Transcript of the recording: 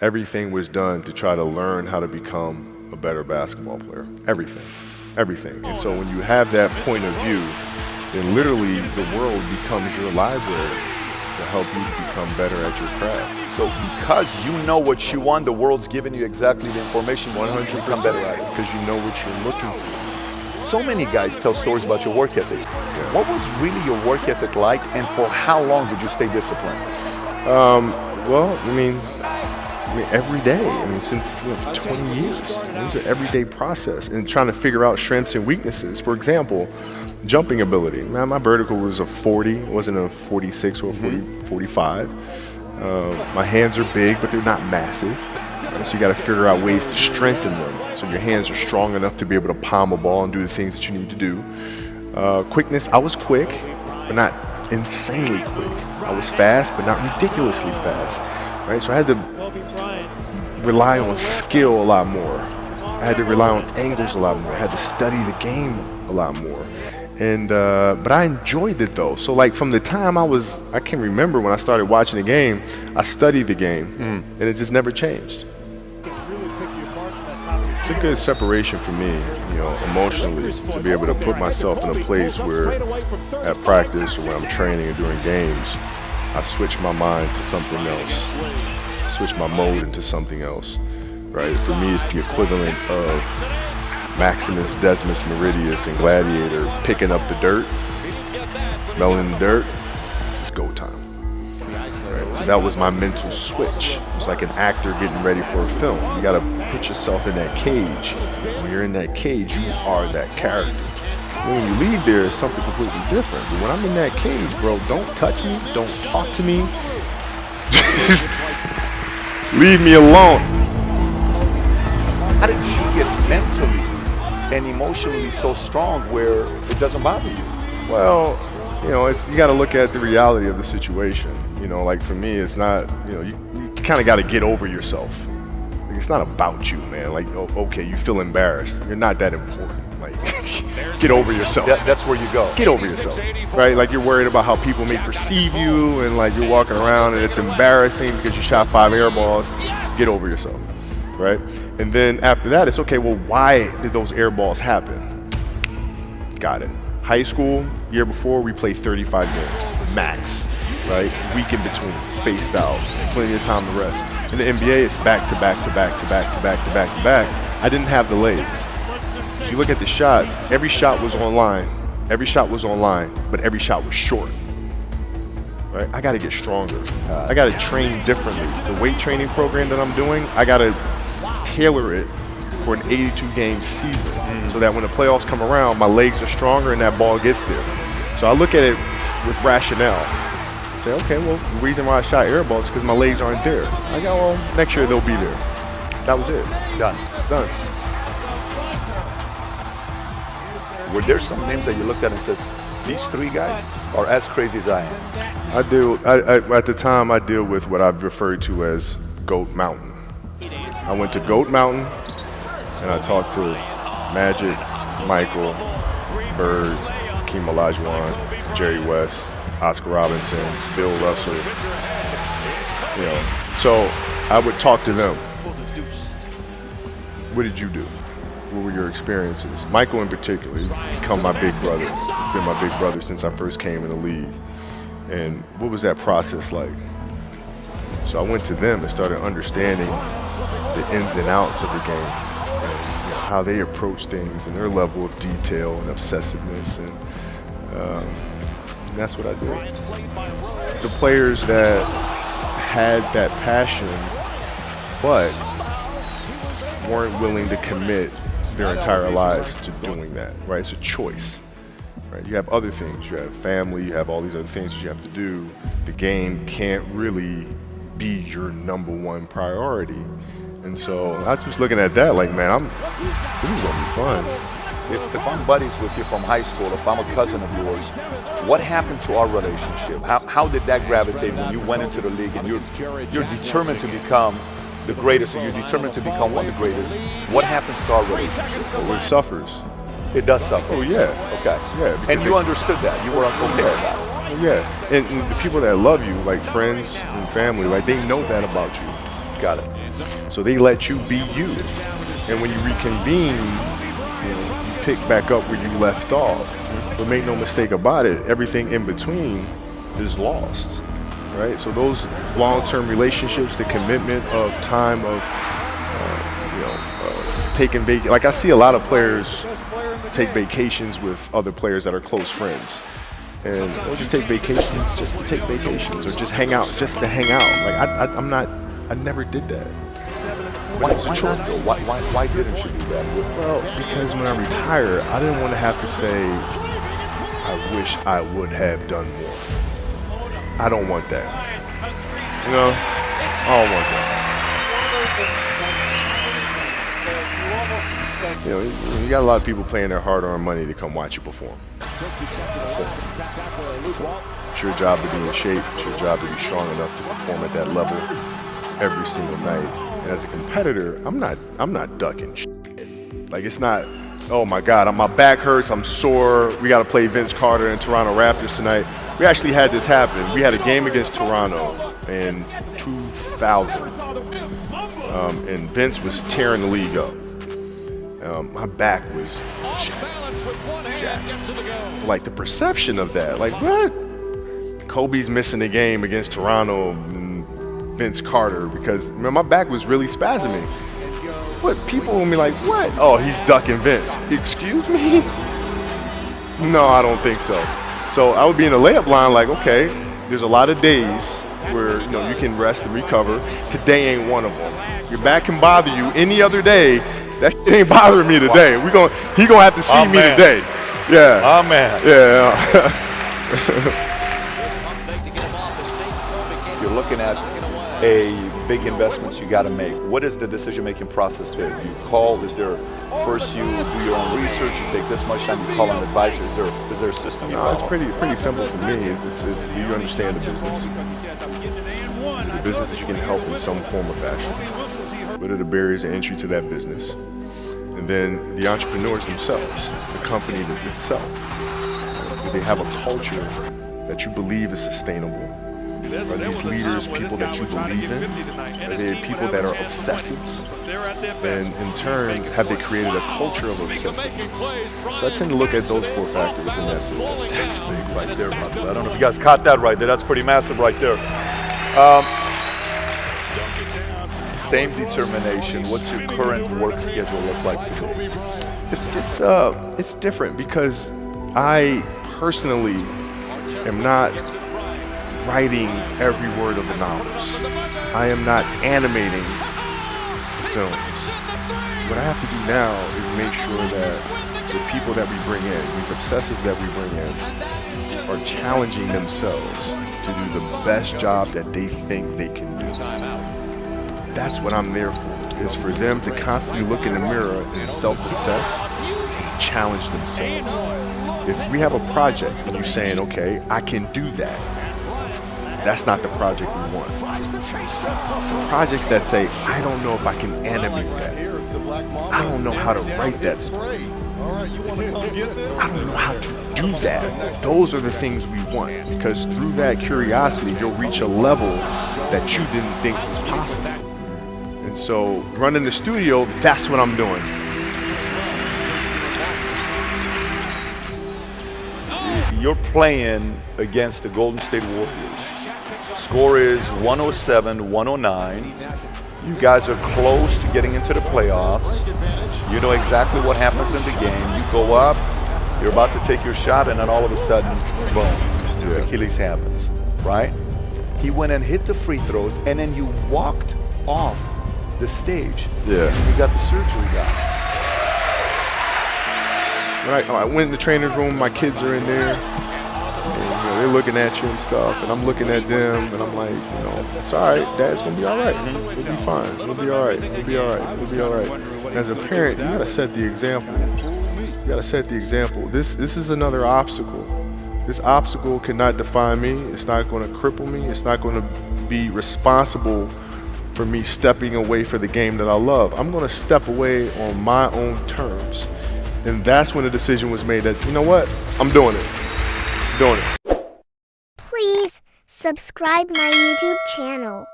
Everything was done to try to learn how to become a better basketball player. Everything, everything. And so when you have that point of view, then literally the world becomes your library to help you become better at your craft. So because you know what you want, the world's giving you exactly the information 100% to become better at it. Because you know what you're looking for. So many guys tell stories about your work ethic. Yeah. What was really your work ethic like, and for how long did you stay disciplined? Well, I mean, every day. I mean, since 20 years. It was an everyday process and trying to figure out strengths and weaknesses. For example, jumping ability. Man, my vertical was a 40, it wasn't a 46 or a 45. My hands are big, but they're not massive. So you got to figure out ways to strengthen them. So your hands are strong enough to be able to palm a ball and do the things that you need to do. Quickness, I was quick, but not insanely quick. I was fast, but not ridiculously fast. Right? So I had to rely on skill a lot more. I had to rely on angles a lot more. I had to study the game a lot more. And but I enjoyed it though. So like from the time I can remember when I started watching the game, I studied the game, and it just never changed. It's a good separation for me, emotionally, to be able to put myself in a place where at practice or when I'm training and doing games, I switch my mind to something else. I switch my mode into something else, right? For me, it's the equivalent of Maximus Decimus Meridius and Gladiator picking up the dirt, smelling the dirt. It's go time. Right? So that was my mental switch. It was like an actor getting ready for a film. You got to put yourself in that cage. When you're in that cage, you are that character. And when you leave there, it's something completely different. But when I'm in that cage, bro, don't touch me, don't talk to me. Just leave me alone. How did you get mentally and emotionally so strong where it doesn't bother you? Well, you got to look at the reality of the situation. Like for me, it's not, you kind of got to get over yourself. Like, it's not about you, man. Like, okay, you feel embarrassed. You're not that important. Like, get over yourself. That's where you go. Get over yourself, right? Like you're worried about how people may perceive you, and like you're walking around and it's embarrassing because you shot 5 air balls. Get over yourself, right? And then after that, it's okay, well, why did those air balls happen? Got it. High school, year before, we played 35 games, max, right? Week in between, spaced out, plenty of time to rest. In the NBA, it's back to back to back to back to back to back to back. I didn't have the legs. If you look at the shot, every shot was online. Every shot was online, but every shot was short. Right? I got to get stronger. I got to train differently. The weight training program that I'm doing, I got to tailor it for an 82-game season so that when the playoffs come around, my legs are stronger and that ball gets there. So I look at it with rationale. Say, okay, well, the reason why I shot air balls is because my legs aren't there. I go, well, next year they'll be there. That was it. Done. Were there some names that you looked at and says, these 3 guys are as crazy as I am? At the time, I deal with what I've referred to as Goat Mountain. I went to Goat Mountain and I talked to Magic, Michael, Bird, Hakeem Olajuwon, Jerry West, Oscar Robinson, Bill Russell. So I would talk to them. What did you do? What were your experiences? Michael in particular, he's become my big brother. He's been my big brother since I first came in the league. And what was that process like? So I went to them and started understanding the ins and outs of the game, and how they approach things and their level of detail and obsessiveness, and that's what I did. The players that had that passion but weren't willing to commit their entire lives to doing that, right? It's a choice, right? You have other things. You have family, you have all these other things that you have to do. The game can't really be your number one priority. And so I was just looking at that like, man, this is gonna be fun. If I'm buddies with you from high school, if I'm a cousin of yours, what happened to our relationship? How did that gravitate when you went into the league and you're determined to become the greatest, or you're determined to become one of the greatest? What happens to our relationship? Oh, it suffers. It does suffer. Oh yeah. Okay. Yeah. And you understood that. You were okay with that. Yeah. And the people that love you, like friends and family, like they know that about you. Got it. So they let you be you. And when you reconvene, you pick back up where you left off. But make no mistake about it, everything in between is lost, right? So those long-term relationships, the commitment of time of, taking vacation. Like I see a lot of players take vacations with other players that are close friends. And they'll just take vacations just to take vacations, or just hang out just to hang out. Like I never did that. Why not though? Why didn't you do that? Well, because when I retire, I didn't want to have to say, I wish I would have done more. I don't want that. You know, I don't want that. You know, you got a lot of people paying their hard-earned money to come watch you perform. It's your job to be in shape. It's your job to be strong enough to perform at that level every single night. And as a competitor, I'm not ducking shit. Like, it's not, oh my God, my back hurts, I'm sore, we got to play Vince Carter and Toronto Raptors tonight. We actually had this happen. We had a game against Toronto in 2000, and Vince was tearing the league up. My back was jacked. Like, the perception of that, like, what? Kobe's missing the game against Toronto and Vince Carter because, man, my back was really spasming. But people will be like, what? Oh, he's ducking Vince. Excuse me? No, I don't think so. So I would be in the layup line like, okay, there's a lot of days where, you can rest and recover. Today ain't one of them. Your back can bother you any other day. That shit ain't bothering me today. He gonna have to see me today. Yeah. Oh man. Yeah. You're looking at big investments you got to make. What is the decision-making process there? You call, is there, first you do your own research, you take this much time, you call an advisor, is there a system you follow? It's pretty simple for me. It's do you understand the business? The business that you can help in some form or fashion. What are the barriers of entry to that business? And then the entrepreneurs themselves, the company itself. Do they have a culture that you believe is sustainable? Are these leaders people that you believe in? Are they people that are obsessives? And in turn, have they created a culture of obsessiveness? So I tend to look at those 4 factors, and that's big right there, brother. I don't know if you guys caught that right there. That's pretty massive right there. Same determination. What's your current work schedule look like today? It's different because I personally am not writing every word of the novels. I am not animating the films. What I have to do now is make sure that the people that we bring in, these obsessives that we bring in, are challenging themselves to do the best job that they think they can do. That's what I'm there for, is for them to constantly look in the mirror and self-assess and challenge themselves. If we have a project and you're saying, okay, I can do that, that's not the project we want. The projects that say, I don't know if I can animate that. I don't know how to write that story. I don't know how to do that. Those are the things we want, because through that curiosity, you'll reach a level that you didn't think was possible. And so running the studio, that's what I'm doing. You're playing against the Golden State Warriors. Score is 107-109. You guys are close to getting into the playoffs. You know exactly what happens in the game. You go up, you're about to take your shot, and then all of a sudden, boom, Achilles happens, right? He went and hit the free throws, and then you walked off the stage. Yeah. And you got the surgery done. When I went in the trainer's room, my kids are in there. And, they're looking at you and stuff, and I'm looking at them, and I'm like, it's all right. Dad's gonna be all right. We'll be fine. We'll be all right. We'll be all right. We'll be all right. And as a parent, you gotta set the example. You gotta set the example. This is another obstacle. This obstacle cannot define me. It's not going to cripple me. It's not going to be responsible for me stepping away for the game that I love. I'm going to step away on my own terms. And that's when the decision was made that, you know what? I'm doing it. I'm doing it. Please subscribe my YouTube channel.